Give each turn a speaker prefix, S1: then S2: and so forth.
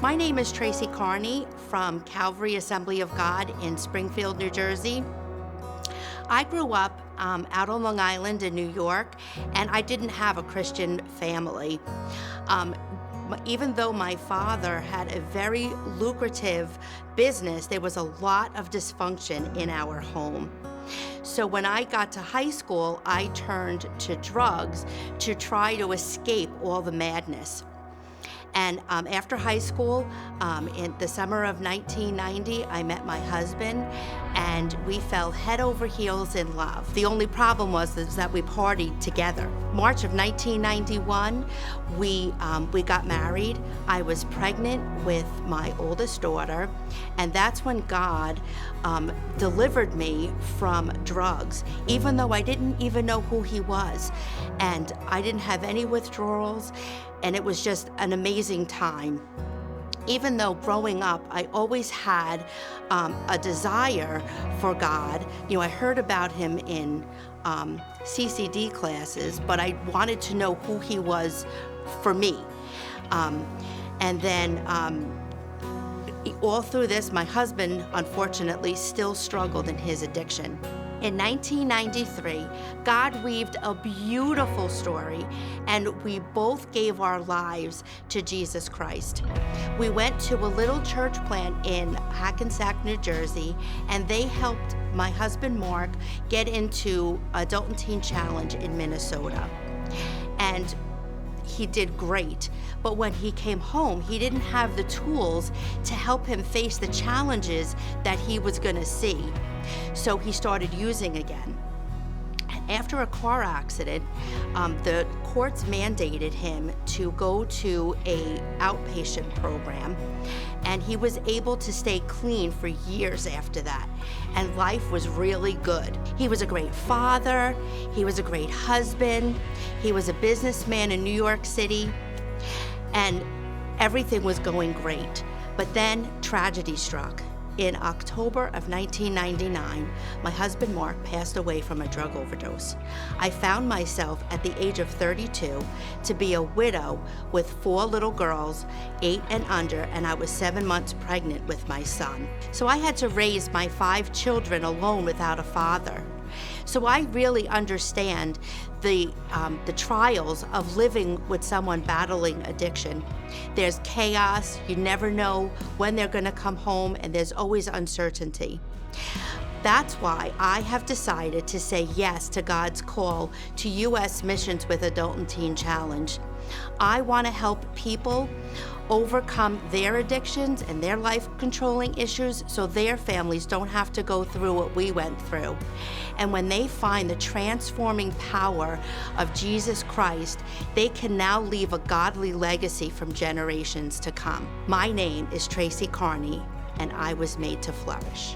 S1: My name is Tracy Kearney from Calvary Assembly of God in Springfield, New Jersey. I grew up out on Long Island in New York, and I didn't have a Christian family. Even though my father had a very lucrative business, there was a lot of dysfunction in our home. So when I got to high school, I turned to drugs to try to escape all the madness. And after high school, in the summer of 1990, I met my husband, and we fell head over heels in love. The only problem was that we partied together. March of 1991, we got married. I was pregnant with my oldest daughter, and that's when God delivered me from drugs, even though I didn't even know who He was. And I didn't have any withdrawals, and it was just an amazing time. Even though growing up, I always had a desire for God. You know, I heard about Him in CCD classes, but I wanted to know who He was for me. And then all through this, my husband, unfortunately, still struggled in his addiction. In 1993, God weaved a beautiful story, and we both gave our lives to Jesus Christ. We went to a little church plant in Hackensack, New Jersey, and they helped my husband Mark get into Adult and Teen Challenge in Minnesota. And he did great, but when he came home, he didn't have the tools to help him face the challenges that he was going to see. So he started using again. After a car accident, the courts mandated him to go to an outpatient program, and he was able to stay clean for years after that, and life was really good. He was a great father, he was a great husband, he was a businessman in New York City, and everything was going great. But then tragedy struck. In October of 1999, my husband Mark passed away from a drug overdose. I found myself at the age of 32 to be a widow with 4 little girls, 8 and under, and I was 7 months pregnant with my son. So I had to raise my 5 children alone without a father. So I really understand the trials of living with someone battling addiction. There's chaos, you never know when they're going to come home, and there's always uncertainty. That's why I have decided to say yes to God's call to U.S. missions with Adult and Teen Challenge. I want to help people overcome their addictions and their life-controlling issues so their families don't have to go through what we went through. And when they find the transforming power of Jesus Christ, they can now leave a godly legacy from generations to come. My name is Tracy Kearney, and I was made to flourish.